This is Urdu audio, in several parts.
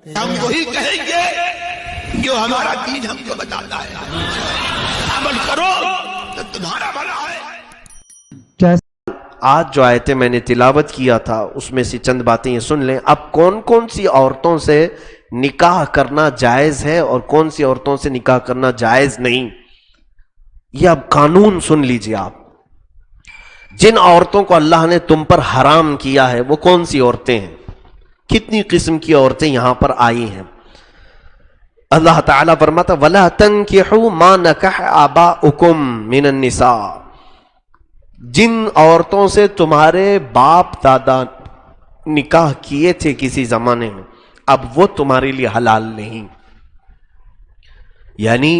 ہم وہی کہیں گے جو ہمارا دین ہم کو بتاتا ہے. عمل کرو تو تمہارا بھلا ہے. آج جو آیتیں میں نے تلاوت کیا تھا اس میں سے چند باتیں یہ سن لیں. اب کون کون سی عورتوں سے نکاح کرنا جائز ہے اور کون سی عورتوں سے نکاح کرنا جائز نہیں، یہ اب قانون سن لیجئے. آپ جن عورتوں کو اللہ نے تم پر حرام کیا ہے وہ کون سی عورتیں ہیں؟ کتنی قسم کی عورتیں یہاں پر آئی ہیں. اللہ تعالیٰ فرماتا وَلَا تَنْكِحُوا مَا نَكَحَ آبَاؤُكُمْ مِنَ النِّسَاءِ، جن عورتوں سے تمہارے باپ دادا نکاح کیے تھے کسی زمانے میں، اب وہ تمہارے لیے حلال نہیں. یعنی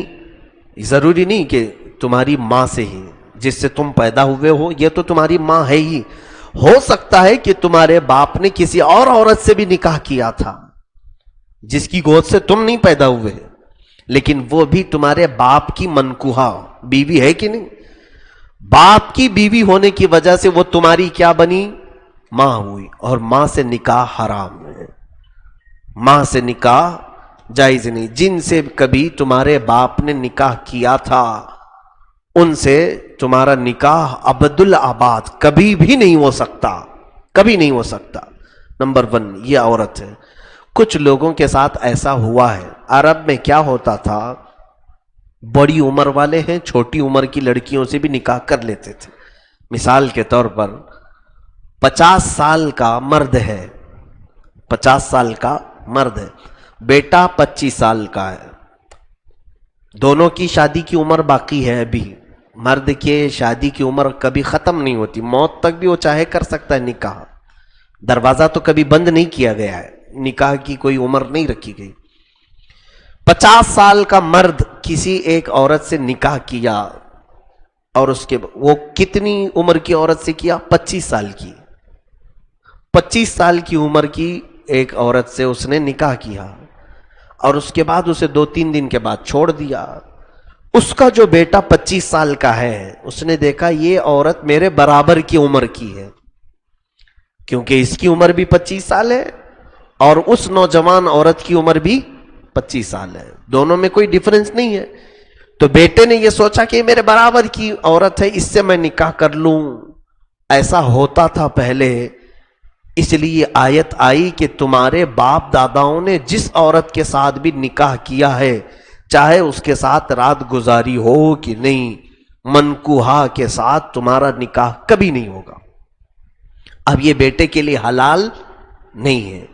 ضروری نہیں کہ تمہاری ماں سے ہی، جس سے تم پیدا ہوئے ہو یہ تو تمہاری ماں ہے ہی. ہو سکتا ہے کہ تمہارے باپ نے کسی اور عورت سے بھی نکاح کیا تھا جس کی گود سے تم نہیں پیدا ہوئے، لیکن وہ بھی تمہارے باپ کی منکوحہ بیوی ہے کہ نہیں؟ باپ کی بیوی ہونے کی وجہ سے وہ تمہاری کیا بنی؟ ماں ہوئی. اور ماں سے نکاح حرام ہے، ماں سے نکاح جائز نہیں. جن سے کبھی تمہارے باپ نے نکاح کیا تھا ان سے تمہارا نکاح ابد الآباد کبھی بھی نہیں ہو سکتا، کبھی نہیں ہو سکتا. نمبر 1 یہ عورت ہے. کچھ لوگوں کے ساتھ ایسا ہوا ہے. عرب میں کیا ہوتا تھا، بڑی عمر والے ہیں چھوٹی عمر کی لڑکیوں سے بھی نکاح کر لیتے تھے. مثال کے طور پر 50 سال کا مرد ہے، 50 سال کا مرد ہے، بیٹا 25 سال کا ہے، دونوں کی شادی کی عمر باقی ہے. ابھی مرد کے شادی کی عمر کبھی ختم نہیں ہوتی، موت تک بھی وہ چاہے کر سکتا ہے نکاح. دروازہ تو کبھی بند نہیں کیا گیا ہے، نکاح کی کوئی عمر نہیں رکھی گئی. 50 سال کا مرد کسی ایک عورت سے نکاح کیا اور اس کے وہ کتنی عمر کی عورت سے کیا؟ 25 سال کی. 25 سال کی عمر کی ایک عورت سے اس نے نکاح کیا اور اس کے بعد اسے 2-3 دن کے بعد چھوڑ دیا. اس کا جو بیٹا 25 سال کا ہے اس نے دیکھا یہ عورت میرے برابر کی عمر کی ہے، کیونکہ اس کی عمر بھی 25 سال ہے اور اس نوجوان عورت کی عمر بھی 25 سال ہے، دونوں میں کوئی ڈیفرنس نہیں ہے. تو بیٹے نے یہ سوچا کہ میرے برابر کی عورت ہے، اس سے میں نکاح کر لوں. ایسا ہوتا تھا پہلے، اس لیے آیت آئی کہ تمہارے باپ داداؤں نے جس عورت کے ساتھ بھی نکاح کیا ہے چاہے اس کے ساتھ رات گزاری ہو کہ نہیں، منکوحہ کے ساتھ تمہارا نکاح کبھی نہیں ہوگا. اب یہ بیٹے کے لیے حلال نہیں ہے.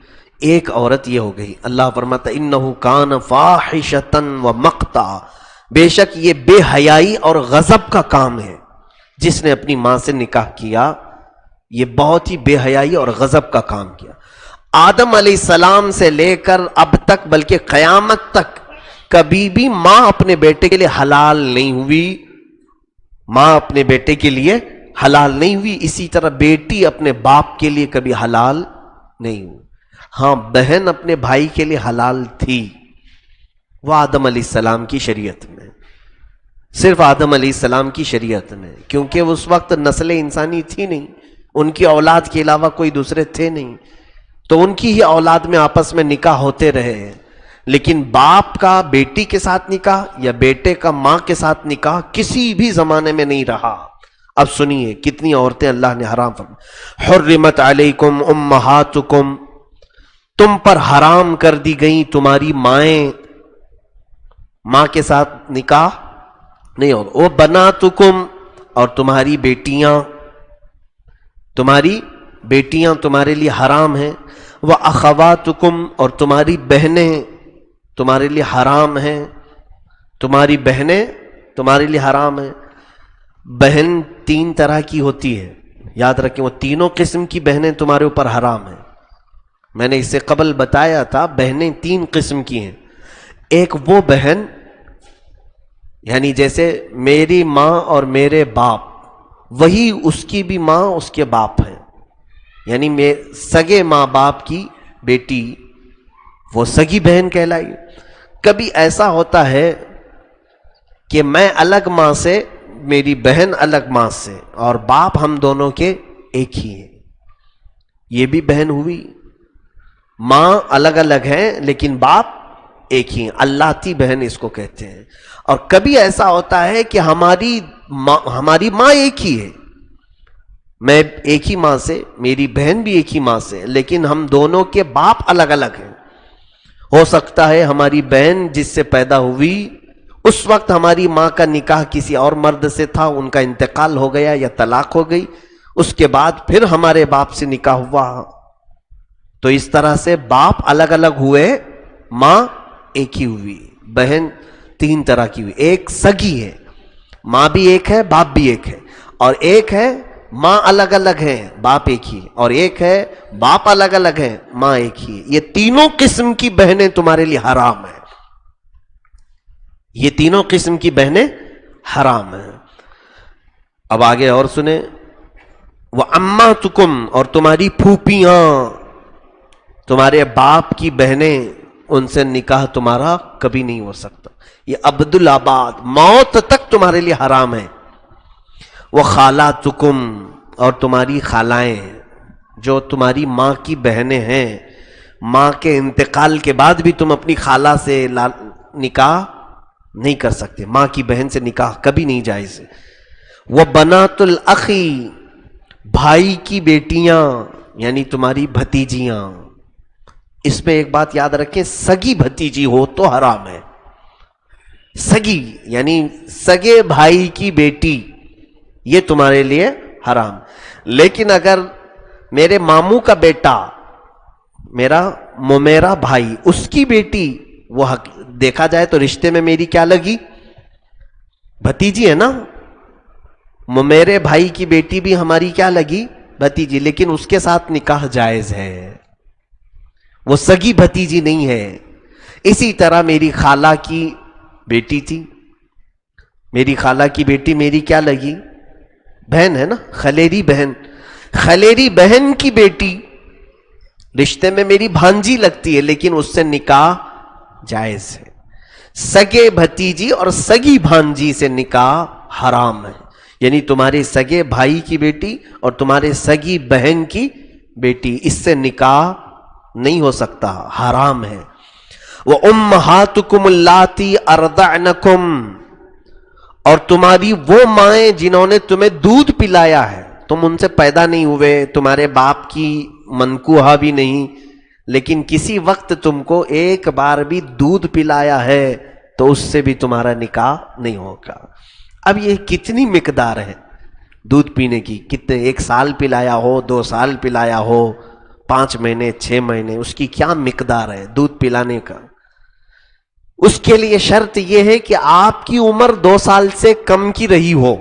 ایک عورت یہ ہو گئی. اللہ فرماتا انہ کان فاحشۃ ومقتا، بے شک یہ بے حیائی اور غضب کا کام ہے. جس نے اپنی ماں سے نکاح کیا یہ بہت ہی بے حیائی اور غضب کا کام کیا. آدم علیہ السلام سے لے کر اب تک بلکہ قیامت تک کبھی بھی ماں اپنے بیٹے کے لیے حلال نہیں ہوئی، ماں اپنے بیٹے کے لیے حلال نہیں ہوئی. اسی طرح بیٹی اپنے باپ کے لیے کبھی حلال نہیں ہوئی. ہاں بہن اپنے بھائی کے لیے حلال تھی، وہ آدم علیہ السلام کی شریعت میں، صرف آدم علیہ السلام کی شریعت میں، کیونکہ اس وقت نسل انسانی تھی نہیں، ان کی اولاد کے علاوہ کوئی دوسرے تھے نہیں، تو ان کی ہی اولاد میں آپس میں نکاح ہوتے رہے. لیکن باپ کا بیٹی کے ساتھ نکاح یا بیٹے کا ماں کے ساتھ نکاح کسی بھی زمانے میں نہیں رہا. اب سنیے کتنی عورتیں اللہ نے حرام فرمائی. حرمت علیکم امہاتکم، تم پر حرام کر دی گئی تمہاری مائیں، ماں کے ساتھ نکاح نہیں ہوگا. وہ بناتکم، اور تمہاری بیٹیاں، تمہاری بیٹیاں تمہارے لیے حرام ہیں. وہ اخواتکم، اور تمہاری بہنیں تمہارے لیے حرام ہیں، تمہاری بہنیں تمہارے لیے حرام ہیں. بہن 3 طرح کی ہوتی ہے، یاد رکھیں وہ تینوں قسم کی بہنیں تمہارے اوپر حرام ہیں. میں نے اس سے قبل بتایا تھا بہنیں 3 قسم کی ہیں. ایک وہ بہن یعنی جیسے میری ماں اور میرے باپ، وہی اس کی بھی ماں اس کے باپ ہے، یعنی سگے ماں باپ کی بیٹی وہ سگی بہن کہلائی. کبھی ایسا ہوتا ہے کہ میں الگ ماں سے، میری بہن الگ ماں سے، اور باپ ہم دونوں کے ایک ہی ہیں، یہ بھی بہن ہوئی. ماں الگ الگ ہیں لیکن باپ ایک ہی ہیں. اللہتی بہن اس کو کہتے ہیں. اور کبھی ایسا ہوتا ہے کہ ہماری ماں ایک ہی ہے, میں ایک ہی ماں سے, میری بہن بھی ایک ہی ماں سے, لیکن ہم دونوں کے باپ الگ الگ ہیں. ہو سکتا ہے ہماری بہن جس سے پیدا ہوئی اس وقت ہماری ماں کا نکاح کسی اور مرد سے تھا, ان کا انتقال ہو گیا یا طلاق ہو گئی, اس کے بعد پھر ہمارے باپ سے نکاح ہوا. تو اس طرح سے باپ الگ الگ ہوئے, ماں ایک ہی ہوئی. بہن تین طرح کی ہوئی. ایک سگی ہے, ماں بھی ایک ہے باپ بھی ایک ہے, اور ایک ہے ماں الگ الگ ہیں باپ ایک ہی, اور ایک ہے باپ الگ الگ ہیں ماں ایک ہی. یہ تینوں قسم کی بہنیں تمہارے لیے حرام ہیں. یہ تینوں قسم کی بہنیں حرام ہیں. اب آگے اور سنیں, وَعَمَّاتُكُمْ, اور تمہاری پھوپیاں, تمہارے باپ کی بہنیں, ان سے نکاح تمہارا کبھی نہیں ہو سکتا. یہ عبدالآباد موت تک تمہارے لیے حرام ہے. وَخَالَاتُكُمْ, اور تمہاری خالائیں جو تمہاری ماں کی بہنیں ہیں, ماں کے انتقال کے بعد بھی تم اپنی خالہ سے نکاح نہیں کر سکتے. ماں کی بہن سے نکاح کبھی نہیں جائز ہے. وَبَنَاتُ الْأَخِي, بھائی کی بیٹیاں یعنی تمہاری بھتیجیاں. اس میں ایک بات یاد رکھیں, سگی بھتیجی ہو تو حرام ہے. سگی یعنی سگے بھائی کی بیٹی, یہ تمہارے لیے حرام. لیکن اگر میرے ماموں کا بیٹا, میرا ممیرا بھائی, اس کی بیٹی, وہ دیکھا جائے تو رشتے میں میری کیا لگی, بھتیجی ہے نا. ممیرے بھائی کی بیٹی بھی ہماری کیا لگی, بھتیجی, لیکن اس کے ساتھ نکاح جائز ہے, وہ سگی بھتیجی نہیں ہے. اسی طرح میری خالہ کی بیٹی تھی, میری خالہ کی بیٹی میری کیا لگی, بہن ہے نا, خلیری بہن. خلیری بہن کی بیٹی رشتے میں میری بھانجی لگتی ہے, لیکن اس سے نکاح جائز ہے. سگے بھتیجی اور سگی بھانجی سے نکاح حرام ہے. یعنی تمہارے سگے بھائی کی بیٹی اور تمہارے سگی بہن کی بیٹی, اس سے نکاح نہیں ہو سکتا, حرام ہے. وَأُمَّهَاتُكُمُ اللَّاتِي أَرْضَعْنَكُمْ, اور تمہاری وہ مائیں جنہوں نے تمہیں دودھ پلایا ہے, تم ان سے پیدا نہیں ہوئے, تمہارے باپ کی منکوحہ بھی نہیں, لیکن کسی وقت تم کو ایک بار بھی دودھ پلایا ہے, تو اس سے بھی تمہارا نکاح نہیں ہوگا. اب یہ کتنی مقدار ہے دودھ پینے کی, کتنے, 1 سال پلایا ہو, 2 سال پلایا ہو, 5 مہینے 6 مہینے, اس کی کیا مقدار ہے دودھ پلانے کا. اس کے لیے شرط یہ ہے کہ آپ کی عمر 2 سال سے کم کی رہی ہو.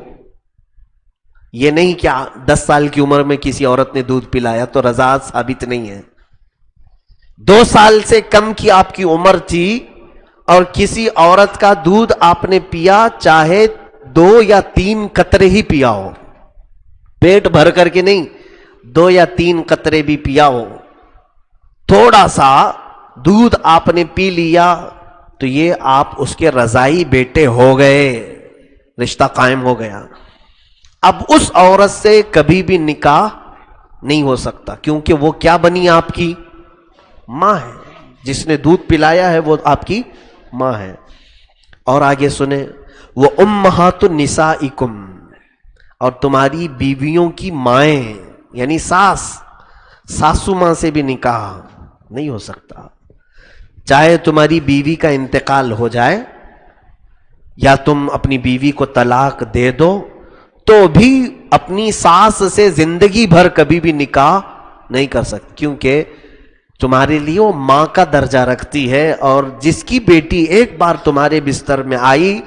یہ نہیں کہ 10 سال کی عمر میں کسی عورت نے دودھ پلایا تو رضاعت ثابت نہیں ہے. 2 سال سے کم کی آپ کی عمر تھی اور کسی عورت کا دودھ آپ نے پیا, چاہے 2 یا 3 قطرے ہی پیا ہو, پیٹ بھر کر کے نہیں, 2 یا 3 قطرے بھی پیا ہو, تھوڑا سا دودھ آپ نے پی لیا, تو یہ آپ اس کے رضائی بیٹے ہو گئے, رشتہ قائم ہو گیا. اب اس عورت سے کبھی بھی نکاح نہیں ہو سکتا, کیونکہ وہ کیا بنی, آپ کی ماں ہے. جس نے دودھ پلایا ہے وہ آپ کی ماں ہے. اور آگے سنیں, وہ امہات نسائکم, اور تمہاری بیویوں کی مائیں یعنی ساسو ماں سے بھی نکاح نہیں ہو سکتا. چاہے تمہاری بیوی کا انتقال ہو جائے یا تم اپنی بیوی کو طلاق دے دو, تو بھی اپنی ساس سے زندگی بھر کبھی بھی نکاح نہیں کر سکتی, کیونکہ تمہارے لیے وہ ماں کا درجہ رکھتی ہے, اور جس کی بیٹی ایک بار تمہارے بستر میں آئی,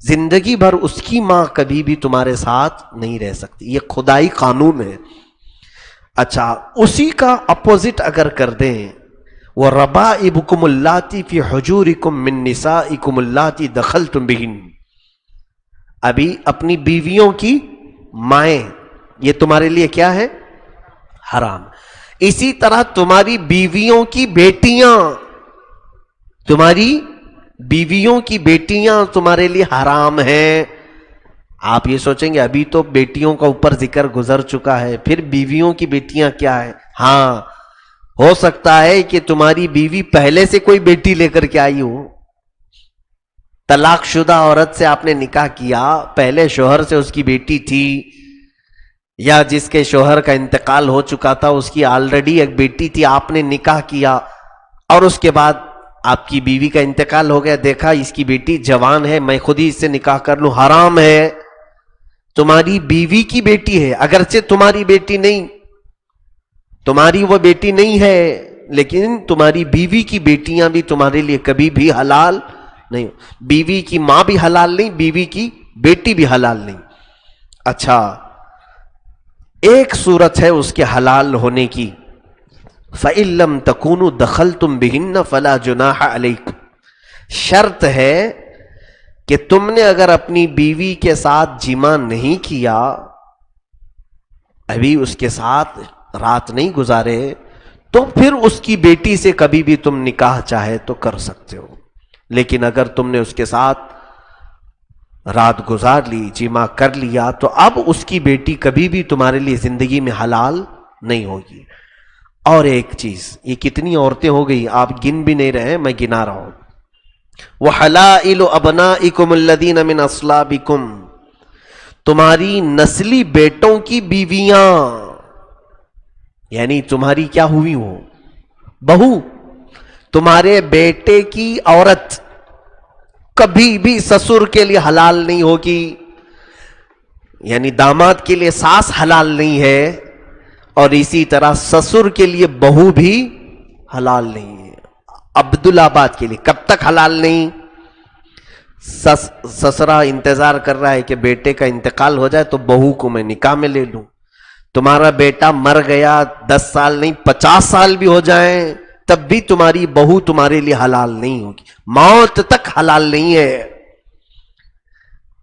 زندگی بھر اس کی ماں کبھی بھی تمہارے ساتھ نہیں رہ سکتی. یہ خدائی قانون ہے. اچھا, اسی کا اپوزٹ اگر کر دیں, وہ ربائبکم اللاتی فی حجورکم من نسائکم اللاتی دخلتم بہن, ابھی اپنی بیویوں کی مائیں, یہ تمہارے لیے کیا ہے, حرام. اسی طرح تمہاری بیویوں کی بیٹیاں, تمہاری بیویوں کی بیٹیاں تمہارے لیے حرام ہیں. آپ یہ سوچیں گے ابھی تو بیٹیوں کا اوپر ذکر گزر چکا ہے, پھر بیویوں کی بیٹیاں کیا ہے. ہاں, ہو سکتا ہے کہ تمہاری بیوی پہلے سے کوئی بیٹی لے کر کے آئی ہو. طلاق شدہ عورت سے آپ نے نکاح کیا، پہلے شوہر سے اس کی بیٹی تھی، یا جس کے شوہر کا انتقال ہو چکا تھا اس کی آلریڈی ایک بیٹی تھی، آپ نے نکاح کیا اور اس کے بعد آپ کی بیوی کا انتقال ہو گیا، دیکھا اس کی بیٹی جوان ہے، میں خود ہی اس سے نکاح کر لوں. حرام ہے. تمہاری بیوی کی بیٹی ہے، اگرچہ تمہاری بیٹی نہیں، تمہاری وہ بیٹی نہیں ہے، لیکن تمہاری بیوی کی بیٹیاں بھی تمہارے لیے کبھی بھی حلال نہیں. بیوی کی ماں بھی حلال نہیں، بیوی کی بیٹی بھی حلال نہیں. اچھا، ایک صورت ہے اس کے حلال ہونے کی، فَإِن لَّمْ تَكُونُوا دَخَلْتُمْ بِهِنَّ فَلَا جُنَاحَ عَلَيْكُمْ. شرط ہے کہ تم نے اگر اپنی بیوی کے ساتھ جماع نہیں کیا، ابھی اس کے ساتھ رات نہیں گزارے، تو پھر اس کی بیٹی سے کبھی بھی تم نکاح چاہے تو کر سکتے ہو. لیکن اگر تم نے اس کے ساتھ رات گزار لی، جماع کر لیا، تو اب اس کی بیٹی کبھی بھی تمہارے لیے زندگی میں حلال نہیں ہوگی. اور ایک چیز، یہ کتنی عورتیں ہو گئی، آپ گن بھی نہیں رہے، میں گنا رہا ہوں. وَحَلَائِلُ أَبْنَائِكُمُ الَّذِينَ مِنْ أَصْلَابِكُمْ، تمہاری نسلی بیٹوں کی بیویاں، یعنی تمہاری کیا ہوئی ہو، بہو، تمہارے بیٹے کی عورت کبھی بھی سسر کے لیے حلال نہیں ہوگی. یعنی داماد کے لیے ساس حلال نہیں ہے، اور اسی طرح سسر کے لیے بہو بھی حلال نہیں ہے. عبدالآباد کے لیے کب تک حلال نہیں؟ سسرا انتظار کر رہا ہے کہ بیٹے کا انتقال ہو جائے تو بہو کو میں نکاح میں لے لوں. تمہارا بیٹا مر گیا، 10 سال نہیں 50 سال بھی ہو جائیں تب بھی تمہاری بہو تمہارے لیے حلال نہیں ہوگی، موت تک حلال نہیں ہے.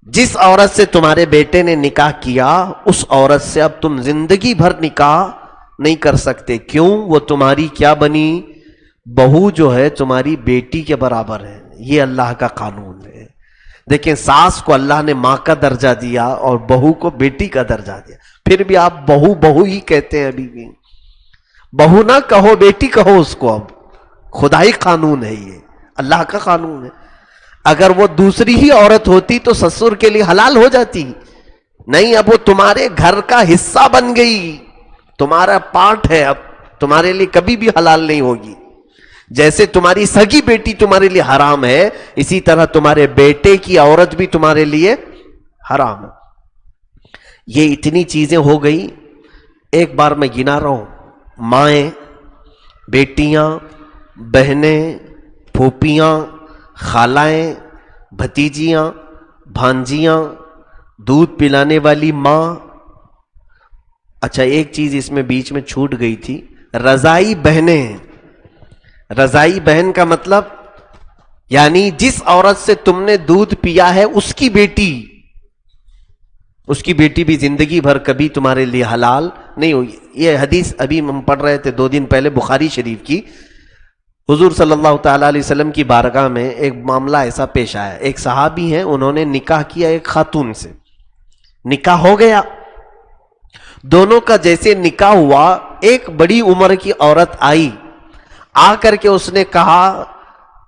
جس عورت سے تمہارے بیٹے نے نکاح کیا، اس عورت سے اب تم زندگی بھر نکاح نہیں کر سکتے. کیوں؟ وہ تمہاری کیا بنی؟ بہو جو ہے تمہاری بیٹی کے برابر ہے. یہ اللہ کا قانون ہے. دیکھیں، ساس کو اللہ نے ماں کا درجہ دیا اور بہو کو بیٹی کا درجہ دیا، پھر بھی آپ بہو بہو ہی کہتے ہیں. ابھی بھی بہو نہ کہو، بیٹی کہو اس کو. اب خدائی قانون ہے، یہ اللہ کا قانون ہے. اگر وہ دوسری ہی عورت ہوتی تو سسر کے لیے حلال ہو جاتی. نہیں، اب وہ تمہارے گھر کا حصہ بن گئی، تمہارا پارٹ ہے، اب تمہارے لیے کبھی بھی حلال نہیں ہوگی. جیسے تمہاری سگی بیٹی تمہارے لیے حرام ہے، اسی طرح تمہارے بیٹے کی عورت بھی تمہارے لیے حرام ہے. یہ اتنی چیزیں ہو گئی. ایک بار میں گنا رہا ہوں، مائیں، بیٹیاں، بہنیں، پھوپھیاں، خالائیں، بھتیجیاں، بھانجیاں، دودھ پلانے والی ماں. اچھا، ایک چیز اس میں بیچ میں چھوٹ گئی تھی، رضائی بہنیں. رضائی بہن کا مطلب یعنی جس عورت سے تم نے دودھ پیا ہے اس کی بیٹی، اس کی بیٹی بھی زندگی بھر کبھی تمہارے لیے حلال نہیں ہوگی. یہ حدیث ابھی ہم پڑھ رہے تھے 2 دن پہلے بخاری شریف کی. حضور صلی اللہ تعالی علیہ وسلم کی بارگاہ میں ایک معاملہ ایسا پیش آیا. ایک صحابی ہیں، انہوں نے نکاح کیا ایک خاتون سے، نکاح ہو گیا. دونوں کا جیسے نکاح ہوا، ایک بڑی عمر کی عورت آئی، آ کر کے اس نے کہا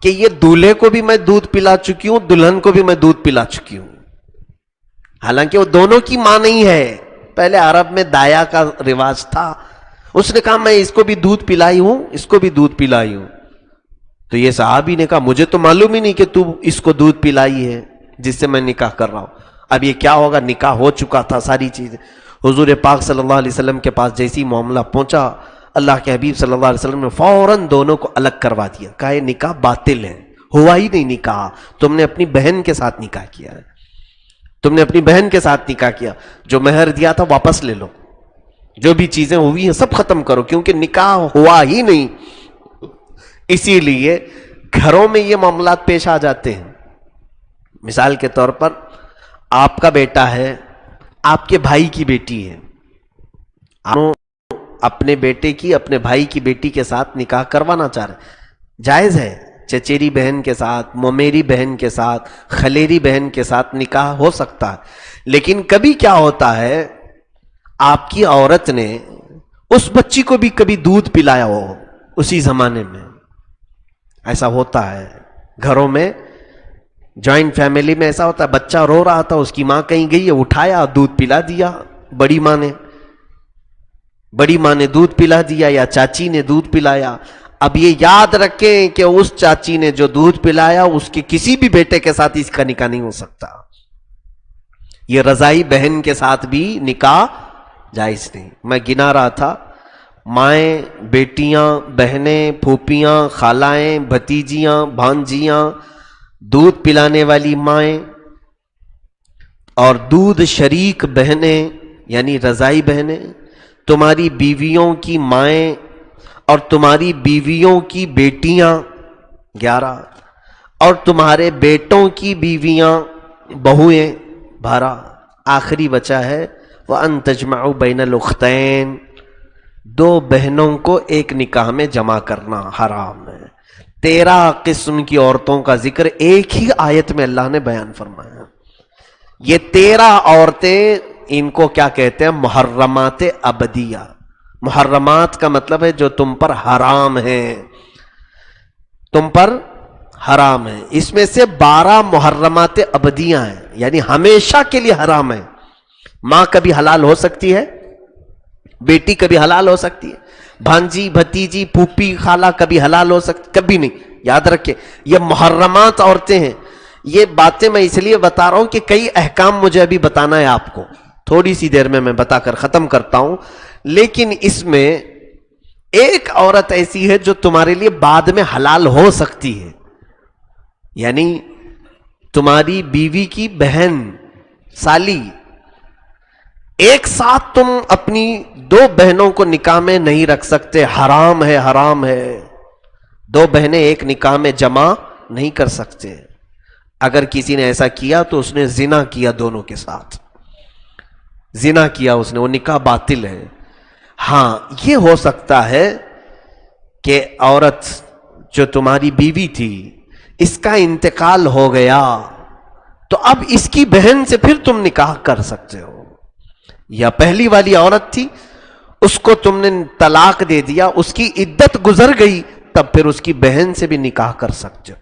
کہ یہ دولہے کو بھی میں دودھ پلا چکی ہوں، دلہن کو بھی میں دودھ پلا چکی ہوں. حالانکہ وہ دونوں کی ماں نہیں ہے. پہلے عرب میں دایا کا رواج تھا. اس نے کہا میں اس کو بھی دودھ پلائی ہوں، اس کو بھی دودھ پلائی ہوں. تو یہ صحابی نے کہا مجھے تو معلوم ہی نہیں کہ تو اس کو دودھ پلائی ہے جس سے میں نکاح کر رہا ہوں. اب یہ کیا ہوگا، نکاح ہو چکا تھا ساری چیزیں. حضور پاک صلی اللہ علیہ وسلم کے پاس جیسی معاملہ پہنچا، اللہ کے حبیب صلی اللہ علیہ وسلم نے فوراً دونوں کو الگ کروا دیا. کہا یہ نکاح باطل ہے، ہوا ہی نہیں نکاح، تم نے اپنی بہن کے ساتھ نکاح کیا ہے، تم نے اپنی بہن کے ساتھ نکاح کیا. جو مہر دیا تھا واپس لے لو، جو بھی چیزیں ہوئی ہیں سب ختم کرو، کیونکہ نکاح ہوا ہی نہیں. اسی لیے گھروں میں یہ معاملات پیش آ جاتے ہیں. مثال کے طور پر آپ کا بیٹا ہے، آپ کے بھائی کی بیٹی ہے، آپ اپنے بیٹے کی اپنے بھائی کی بیٹی کے ساتھ نکاح کروانا چاہ رہے ہیں، جائز ہے. چچیری بہن کے ساتھ، مومیری بہن کے ساتھ، خلیری بہن کے ساتھ نکاح ہو سکتا ہے. لیکن کبھی کیا ہوتا ہے، آپ کی عورت نے اس بچی کو بھی کبھی دودھ پلایا ہو، اسی زمانے میں ایسا ہوتا ہے. گھروں میں جوائنٹ فیملی میں ایسا ہوتا ہے, بچہ رو رہا تھا, اس کی ماں کہیں گئی ہے, اٹھایا دودھ پلا دیا بڑی ماں نے دودھ پلا دیا یا چاچی نے دودھ پلایا. اب یہ یاد رکھیں کہ اس چاچی نے جو دودھ پلایا اس کے کسی بھی بیٹے کے ساتھ اس کا نکاح نہیں ہو سکتا. یہ رضائی بہن کے ساتھ بھی نکاح جائز نہیں. میں گنا رہا تھا, مائیں, بیٹیاں, بہنیں, پھوپھیاں, خالائیں, بھتیجیاں, بھانجیاں, دودھ پلانے والی مائیں اور دودھ شریک بہنیں یعنی رضائی بہنیں, تمہاری بیویوں کی مائیں اور تمہاری بیویوں کی بیٹیاں 11, اور تمہارے بیٹوں کی بیویاں بہویں 12. آخری بچا ہے وَأَن تَجْمَعُوا بَيْنَ الْأُخْتَيْنِ, 2 بہنوں کو ایک نکاح میں جمع کرنا حرام ہے. 13 قسم کی عورتوں کا ذکر ایک ہی آیت میں اللہ نے بیان فرمایا. یہ 13 عورتیں, ان کو کیا کہتے ہیں؟ محرمات ابدیہ. محرمات کا مطلب ہے جو تم پر حرام ہیں, تم پر حرام ہے. اس میں سے 12 محرمات ابدیہ ہیں, یعنی ہمیشہ کے لیے حرام ہے. ماں کبھی حلال ہو سکتی ہے, بیٹی کبھی حلال ہو سکتی ہے, بھانجی, بھتیجی, پھوپھی, خالہ کبھی حلال ہو سکتی, کبھی نہیں. یاد رکھیں یہ محرمات عورتیں ہیں. یہ باتیں میں اس لیے بتا رہا ہوں کہ کئی احکام مجھے ابھی بتانا ہے آپ کو, تھوڑی سی دیر میں بتا کر ختم کرتا ہوں. لیکن اس میں ایک عورت ایسی ہے جو تمہارے لیے بعد میں حلال ہو سکتی ہے, یعنی تمہاری بیوی کی بہن, سالی. ایک ساتھ تم اپنی 2 بہنوں کو نکاح میں نہیں رکھ سکتے, حرام ہے, حرام ہے. 2 بہنیں ایک نکاح میں جمع نہیں کر سکتے. اگر کسی نے ایسا کیا تو اس نے زنا کیا, دونوں کے ساتھ زنا کیا اس نے, وہ نکاح باطل ہے. ہاں یہ ہو سکتا ہے کہ عورت جو تمہاری بیوی تھی اس کا انتقال ہو گیا تو اب اس کی بہن سے پھر تم نکاح کر سکتے ہو. یا پہلی والی عورت تھی, اس کو تم نے طلاق دے دیا, اس کی عدت گزر گئی, تب پھر اس کی بہن سے بھی نکاح کر سکتے ہو.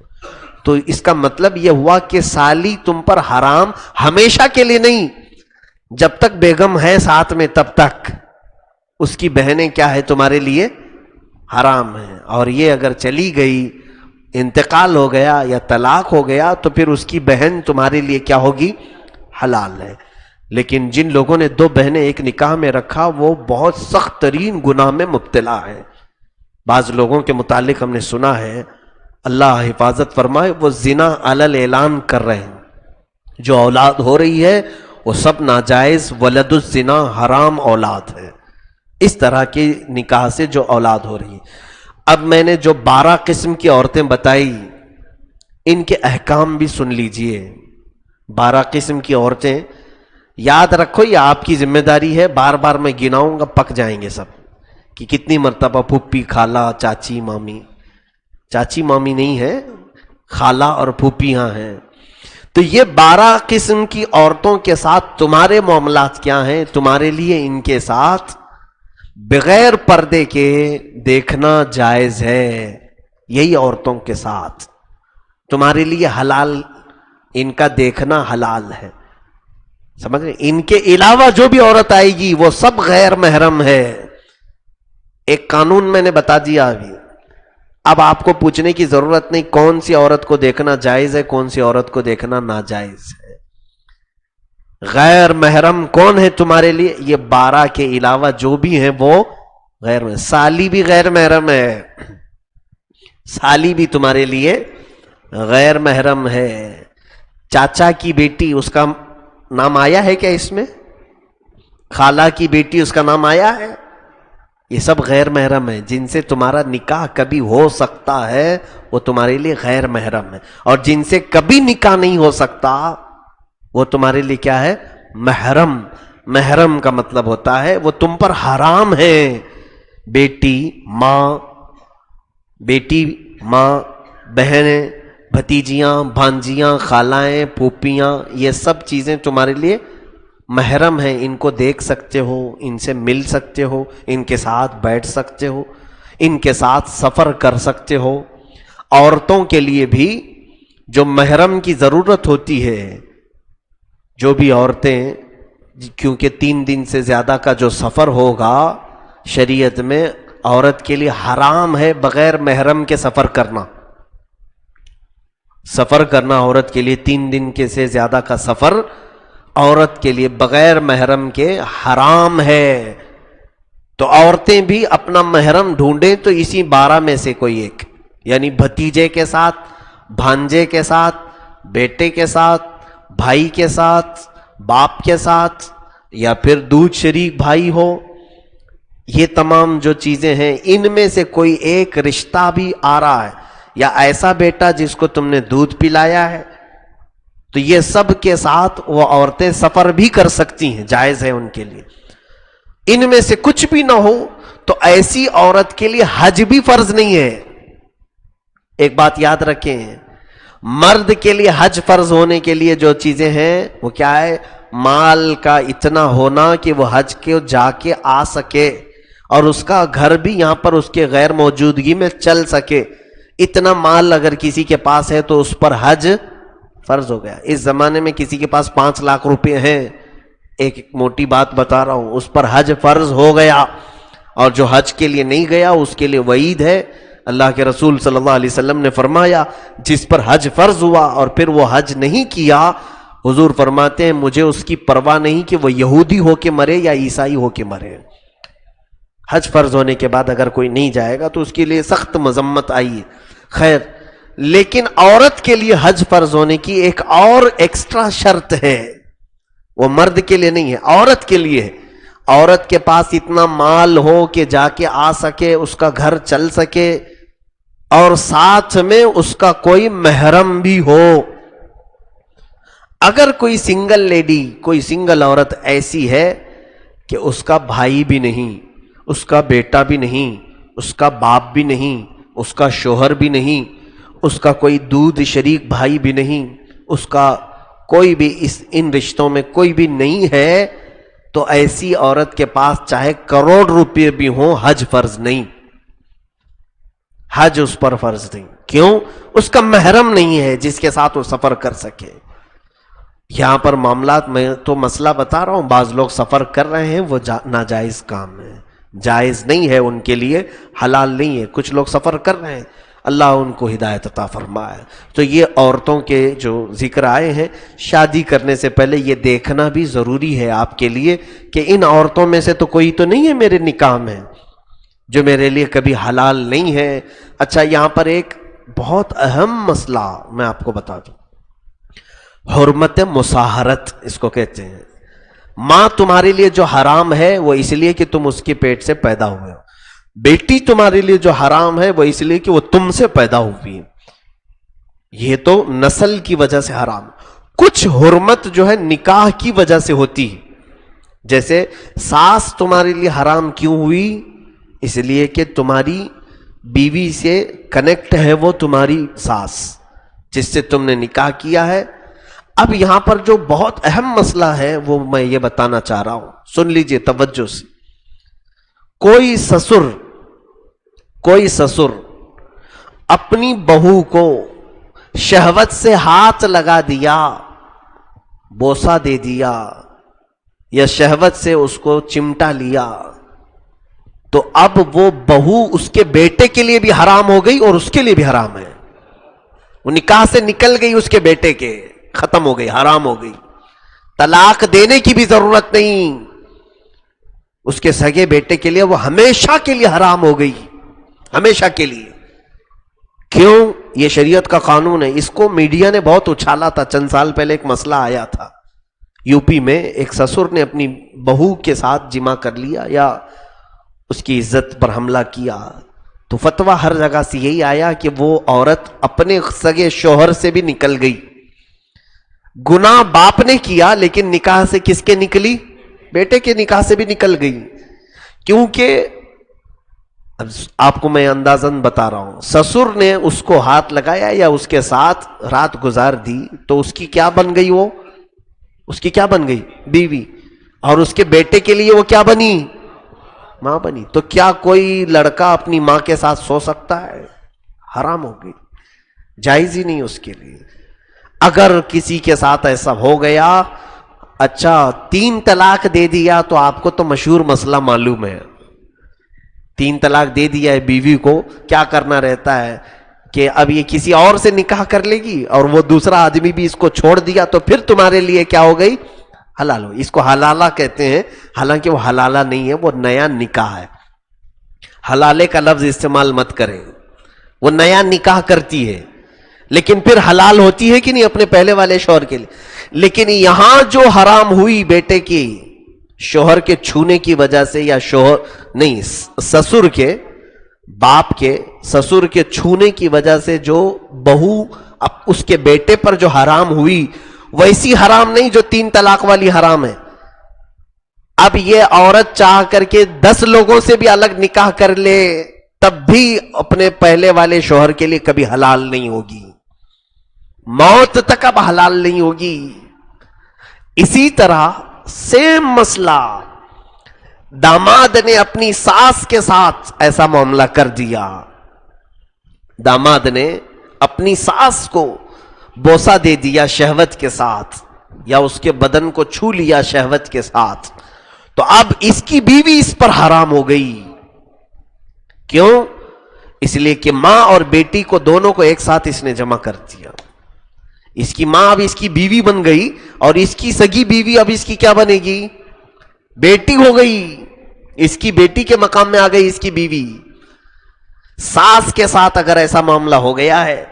تو اس کا مطلب یہ ہوا کہ سالی تم پر حرام ہمیشہ کے لیے نہیں, جب تک بیگم ہے ساتھ میں تب تک اس کی بہنیں کیا ہے تمہارے لیے حرام ہیں. اور یہ اگر چلی گئی, انتقال ہو گیا یا طلاق ہو گیا, تو پھر اس کی بہن تمہارے لیے کیا ہوگی؟ حلال ہے. لیکن جن لوگوں نے 2 بہنیں ایک نکاح میں رکھا وہ بہت سخت ترین گناہ میں مبتلا ہے. بعض لوگوں کے متعلق ہم نے سنا ہے, اللہ حفاظت فرمائے, وہ زنا علل اعلان کر رہے ہیں, جو اولاد ہو رہی ہے وہ سب ناجائز, ولد الزنا حرام اولاد ہے. اس طرح کے نکاح سے جو اولاد ہو رہی ہے. اب میں نے جو 12 قسم کی عورتیں بتائی ان کے احکام بھی سن لیجئے. 12 قسم کی عورتیں یاد رکھو, یہ آپ کی ذمہ داری ہے. بار بار میں گناؤں گا, پک جائیں گے سب کہ کتنی مرتبہ پھوپھی, خالہ, چاچی, مامی. چاچی مامی نہیں ہے, خالہ اور پھوپھیاں ہیں. تو یہ 12 قسم کی عورتوں کے ساتھ تمہارے معاملات کیا ہیں؟ تمہارے لیے ان کے ساتھ بغیر پردے کے دیکھنا جائز ہے. یہی عورتوں کے ساتھ تمہارے لیے حلال, ان کا دیکھنا حلال ہے. سمجھ رہے؟ ان کے علاوہ جو بھی عورت آئے گی وہ سب غیر محرم ہے. ایک قانون میں نے بتا دیا ابھی. اب آپ کو پوچھنے کی ضرورت نہیں کون سی عورت کو دیکھنا جائز ہے, کون سی عورت کو دیکھنا ناجائز ہے. غیر محرم کون ہے تمہارے لیے؟ یہ 12 کے علاوہ جو بھی ہیں وہ غیر محرم. سالی بھی غیر محرم ہے, سالی بھی تمہارے لیے غیر محرم ہے. چاچا کی بیٹی, اس کا نام آیا ہے کیا اس میں؟ خالہ کی بیٹی, اس کا نام آیا ہے؟ یہ سب غیر محرم ہیں. جن سے تمہارا نکاح کبھی ہو سکتا ہے وہ تمہارے لیے غیر محرم ہے, اور جن سے کبھی نکاح نہیں ہو سکتا وہ تمہارے لیے کیا ہے؟ محرم. محرم کا مطلب ہوتا ہے وہ تم پر حرام ہے. بیٹی ماں, بہنیں, بھتیجیاں, بھانجیاں, خالائیں, پھوپھیاں, یہ سب چیزیں تمہارے لیے محرم ہیں. ان کو دیکھ سکتے ہو, ان سے مل سکتے ہو, ان کے ساتھ بیٹھ سکتے ہو, ان کے ساتھ سفر کر سکتے ہو. عورتوں کے لیے بھی جو محرم کی ضرورت ہوتی ہے، جو بھی عورتیں، کیونکہ 3 دن سے زیادہ کا جو سفر ہوگا شریعت میں عورت کے لیے حرام ہے بغیر محرم کے سفر کرنا. سفر کرنا عورت کے لیے 3 دن کے سے زیادہ کا سفر عورت کے لیے بغیر محرم کے حرام ہے. تو عورتیں بھی اپنا محرم ڈھونڈیں تو اسی 12 میں سے کوئی ایک، یعنی بھتیجے کے ساتھ، بھانجے کے ساتھ، بیٹے کے ساتھ، بھائی کے ساتھ، باپ کے ساتھ، یا پھر دودھ شریک بھائی ہو. یہ تمام جو چیزیں ہیں ان میں سے کوئی ایک رشتہ بھی آ رہا ہے، یا ایسا بیٹا جس کو تم نے دودھ پلایا ہے، تو یہ سب کے ساتھ وہ عورتیں سفر بھی کر سکتی ہیں، جائز ہے ان کے لیے. ان میں سے کچھ بھی نہ ہو تو ایسی عورت کے لیے حج بھی فرض نہیں ہے. ایک بات یاد رکھیں، مرد کے لیے حج فرض ہونے کے لیے جو چیزیں ہیں وہ کیا ہے؟ مال کا اتنا ہونا کہ وہ حج کے جا کے آ سکے اور اس کا گھر بھی یہاں پر اس کے غیر موجودگی میں چل سکے. اتنا مال اگر کسی کے پاس ہے تو اس پر حج فرض ہو گیا. اس زمانے میں کسی کے پاس 5 لاکھ روپے ہیں، ایک موٹی بات بتا رہا ہوں، اس پر حج فرض ہو گیا. اور جو حج کے لیے نہیں گیا اس کے لیے وعید ہے. اللہ کے رسول صلی اللہ علیہ وسلم نے فرمایا جس پر حج فرض ہوا اور پھر وہ حج نہیں کیا، حضور فرماتے ہیں مجھے اس کی پرواہ نہیں کہ وہ یہودی ہو کے مرے یا عیسائی ہو کے مرے. حج فرض ہونے کے بعد اگر کوئی نہیں جائے گا تو اس کے لیے سخت مذمت آئی ہے. خیر، لیکن عورت کے لیے حج فرض ہونے کی ایک اور ایکسٹرا شرط ہے، وہ مرد کے لیے نہیں ہے، عورت کے لیے ہے. عورت کے پاس اتنا مال ہو کہ جا کے آ سکے، اس کا گھر چل سکے، اور ساتھ میں اس کا کوئی محرم بھی ہو. اگر کوئی سنگل لیڈی، کوئی سنگل عورت ایسی ہے کہ اس کا بھائی بھی نہیں، اس کا بیٹا بھی نہیں، اس کا باپ بھی نہیں، اس کا شوہر بھی نہیں، اس کا کوئی دودھ شریک بھائی بھی نہیں، اس کا کوئی بھی ان رشتوں میں کوئی بھی نہیں ہے، تو ایسی عورت کے پاس چاہے کروڑ روپے بھی ہوں حج فرض نہیں. حج اس پر فرض نہیں. کیوں؟ اس کا محرم نہیں ہے جس کے ساتھ وہ سفر کر سکے. یہاں پر معاملات میں تو مسئلہ بتا رہا ہوں، بعض لوگ سفر کر رہے ہیں، وہ ناجائز کام ہے، جائز نہیں ہے ان کے لیے، حلال نہیں ہے. کچھ لوگ سفر کر رہے ہیں، اللہ ان کو ہدایت عطا فرمائے. تو یہ عورتوں کے جو ذکر آئے ہیں، شادی کرنے سے پہلے یہ دیکھنا بھی ضروری ہے آپ کے لیے کہ ان عورتوں میں سے تو کوئی تو نہیں ہے میرے نکاح میں جو میرے لیے کبھی حلال نہیں ہے. اچھا، یہاں پر ایک بہت اہم مسئلہ میں آپ کو بتا دوں، حرمت مصاہرت اس کو کہتے ہیں. ماں تمہارے لیے جو حرام ہے وہ اس لیے کہ تم اس کے پیٹ سے پیدا ہوئے ہو. بیٹی تمہارے لیے جو حرام ہے وہ اس لیے کہ وہ تم سے پیدا ہوئی ہے. یہ تو نسل کی وجہ سے حرام. کچھ حرمت جو ہے نکاح کی وجہ سے ہوتی ہے. جیسے ساس تمہارے لیے حرام کیوں ہوئی؟ اس لیے کہ تمہاری بیوی سے کنیکٹ ہے وہ تمہاری ساس جس سے تم نے نکاح کیا ہے. اب یہاں پر جو بہت اہم مسئلہ ہے وہ میں یہ بتانا چاہ رہا ہوں، سن لیجئے توجہ سے. کوئی سسر اپنی بہو کو شہوت سے ہاتھ لگا دیا، بوسہ دے دیا، یا شہوت سے اس کو چمٹا لیا، تو اب وہ بہو اس کے بیٹے کے لیے بھی حرام ہو گئی اور اس کے لیے بھی حرام ہے. وہ نکاح سے نکل گئی، اس کے بیٹے کے ختم ہو گئی، حرام ہو گئی. طلاق دینے کی بھی ضرورت نہیں. اس کے سگے بیٹے کے لیے وہ ہمیشہ کے لیے حرام ہو گئی، ہمیشہ کے لیے. کیوں؟ یہ شریعت کا قانون ہے. اس کو میڈیا نے بہت اچھالا تھا. چند سال پہلے ایک مسئلہ آیا تھا یو پی میں، ایک سسر نے اپنی بہو کے ساتھ جمع کر لیا یا اس کی عزت پر حملہ کیا، تو فتویٰ ہر جگہ سے یہی آیا کہ وہ عورت اپنے سگے شوہر سے بھی نکل گئی. گناہ باپ نے کیا لیکن نکاح سے کس کے نکلی؟ بیٹے کے نکاح سے بھی نکل گئی. کیونکہ اب آپ کو میں اندازاً بتا رہا ہوں، سسر نے اس کو ہاتھ لگایا یا اس کے ساتھ رات گزار دی تو اس کی کیا بن گئی؟ وہ اس کی کیا بن گئی؟ بیوی. اور اس کے بیٹے کے لیے وہ کیا بنی؟ ماں بنی. تو کیا کوئی لڑکا اپنی ماں کے ساتھ سو سکتا ہے؟ حرام ہو گئی، جائز ہی نہیں اس کے لیے. اگر کسی کے ساتھ ایسا ہو گیا، اچھا 3 طلاق دے دیا، تو آپ کو تو مشہور مسئلہ معلوم ہے. 3 طلاق دے دیا ہے بیوی کو، کیا کرنا رہتا ہے کہ اب یہ کسی اور سے نکاح کر لے گی، اور وہ دوسرا آدمی بھی اس کو چھوڑ دیا تو پھر تمہارے لیے کیا ہو گئی؟ حلال ہو. اس کو حلالہ کہتے ہیں، حالانکہ وہ حلالہ نہیں ہے، وہ نیا نکاح ہے. حلالے کا لفظ استعمال مت کریں، وہ نیا نکاح کرتی ہے لیکن پھر حلال ہوتی ہے کہ نہیں اپنے پہلے والے شوہر کے لیے. لیکن یہاں جو حرام ہوئی بیٹے کی شوہر کے چھونے کی وجہ سے، یا شوہر نہیں سسر کے، باپ کے سسر کے چھونے کی وجہ سے جو بہو اب اس کے بیٹے پر جو حرام ہوئی، ویسی حرام نہیں جو 3 طلاق والی حرام ہے. اب یہ عورت چاہ کر کے 10 لوگوں سے بھی الگ نکاح کر لے تب بھی اپنے پہلے والے شوہر کے لیے کبھی حلال نہیں ہوگی، موت تک اب حلال نہیں ہوگی. اسی طرح سیم مسئلہ، داماد نے اپنی ساس کے ساتھ ایسا معاملہ کر دیا، داماد نے اپنی ساس کو بوسہ دے دیا شہوت کے ساتھ، یا اس کے بدن کو چھو لیا شہوت کے ساتھ، تو اب اس کی بیوی اس پر حرام ہو گئی. کیوں؟ اس لیے کہ ماں اور بیٹی کو دونوں کو ایک ساتھ اس نے جمع کر دیا. اس کی ماں اب اس کی بیوی بن گئی، اور اس کی سگی بیوی اب اس کی کیا بنے گی؟ بیٹی ہو گئی. اس کی بیٹی کے مقام میں آ گئی اس کی بیوی. ساس کے ساتھ اگر ایسا معاملہ ہو گیا ہے،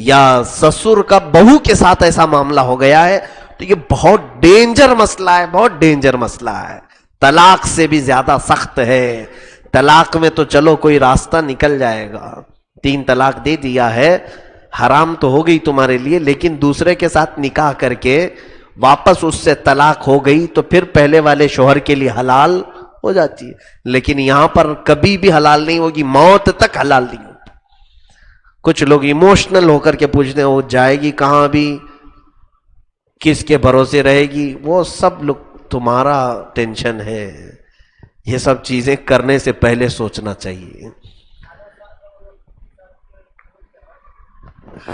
یا سسر کا بہو کے ساتھ ایسا معاملہ ہو گیا ہے، تو یہ بہت ڈینجر مسئلہ ہے، بہت ڈینجر مسئلہ ہے. طلاق سے بھی زیادہ سخت ہے. طلاق میں تو چلو کوئی راستہ نکل جائے گا، 3 طلاق دے دیا ہے، حرام تو ہو گئی تمہارے لیے، لیکن دوسرے کے ساتھ نکاح کر کے واپس اس سے طلاق ہو گئی تو پھر پہلے والے شوہر کے لیے حلال ہو جاتی ہے. لیکن یہاں پر کبھی بھی حلال نہیں ہوگی، موت تک حلال نہیں ہوگی. کچھ لوگ ایموشنل ہو کر کے پوچھتے ہیں وہ جائے گی کہاں، بھی کس کے بھروسے رہے گی، وہ سب لوگ تمہارا ٹینشن ہے. یہ سب چیزیں کرنے سے پہلے سوچنا چاہیے.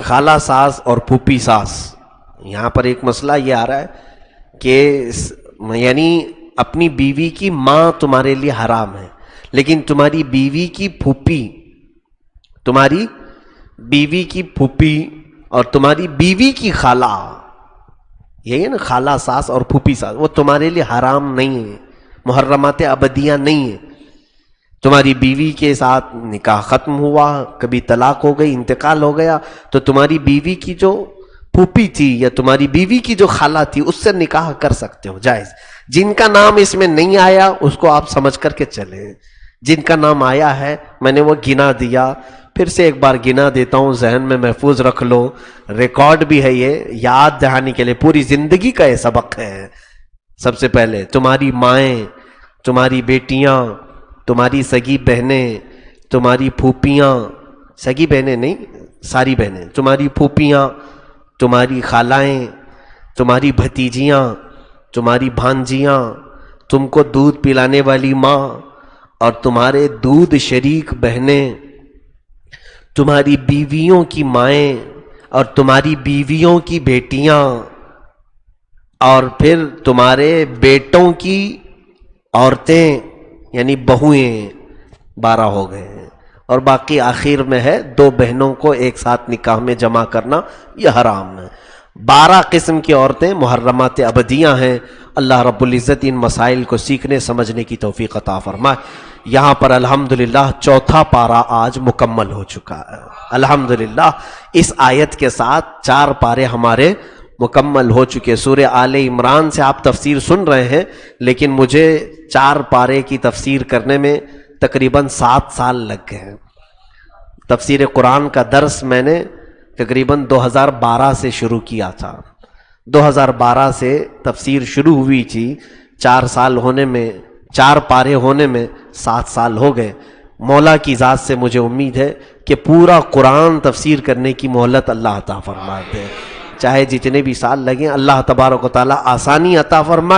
خالہ ساس اور پھوپھی ساس، یہاں پر ایک مسئلہ یہ آ رہا ہے کہ یعنی اپنی بیوی کی ماں تمہارے لیے حرام ہے، لیکن تمہاری بیوی کی پھوپھی، تمہاری بیوی کی پھوپھی اور تمہاری بیوی کی خالہ، یہی ہے نا خالہ ساس اور پھوپھی ساس، وہ تمہارے لیے حرام نہیں ہے، محرمات ابدیہ نہیں ہے. تمہاری بیوی کے ساتھ نکاح ختم ہوا، کبھی طلاق ہو گئی، انتقال ہو گیا، تو تمہاری بیوی کی جو پھوپھی تھی یا تمہاری بیوی کی جو خالہ تھی اس سے نکاح کر سکتے ہو، جائز. جن کا نام اس میں نہیں آیا اس کو آپ سمجھ کر کے چلیں. جن کا نام آیا ہے میں نے وہ گنا دیا، پھر سے ایک بار گنا دیتا ہوں، ذہن میں محفوظ رکھ لو، ریکارڈ بھی ہے، یہ یاد دہانی کے لیے پوری زندگی کا یہ سبق ہے. سب سے پہلے تمہاری مائیں، تمہاری بیٹیاں، تمہاری سگی بہنیں، تمہاری پھوپھیاں، سگی بہنیں نہیں ساری بہنیں، تمہاری پھوپھیاں، تمہاری خالائیں، تمہاری بھتیجیاں، تمہاری بھانجیاں، تم کو دودھ پلانے والی ماں اور تمہارے دودھ شریک بہنیں، تمہاری بیویوں کی مائیں اور تمہاری بیویوں کی بیٹیاں، اور پھر تمہارے بیٹوں کی عورتیں یعنی بہویں، 12 ہو گئے ہیں. اور باقی آخر میں ہے 2 بہنوں کو ایک ساتھ نکاح میں جمع کرنا، یہ حرام ہے. 12 قسم کی عورتیں محرمات ابدیہ ہیں. اللہ رب العزت ان مسائل کو سیکھنے سمجھنے کی توفیق عطا فرمائے. یہاں پر الحمدللہ 4تھا پارہ آج مکمل ہو چکا ہے. الحمدللہ اس آیت کے ساتھ 4 پارے ہمارے مکمل ہو چکے. سورہ آل عمران سے آپ تفسیر سن رہے ہیں، لیکن مجھے 4 پارے کی تفسیر کرنے میں تقریباً 7 سال لگ گئے ہیں. تفسیر قرآن کا درس میں نے تقریباً 2012 سے شروع کیا تھا. 2012 سے تفسیر شروع ہوئی تھی، 4 سال ہونے میں، 4 پارے ہونے میں 7 سال ہو گئے. مولا کی ذات سے مجھے امید ہے کہ پورا قرآن تفسیر کرنے کی مہلت اللہ عطا فرما دے. چاہے جتنے بھی سال لگیں، اللہ تبارک و تعالیٰ آسانی عطا فرمائے.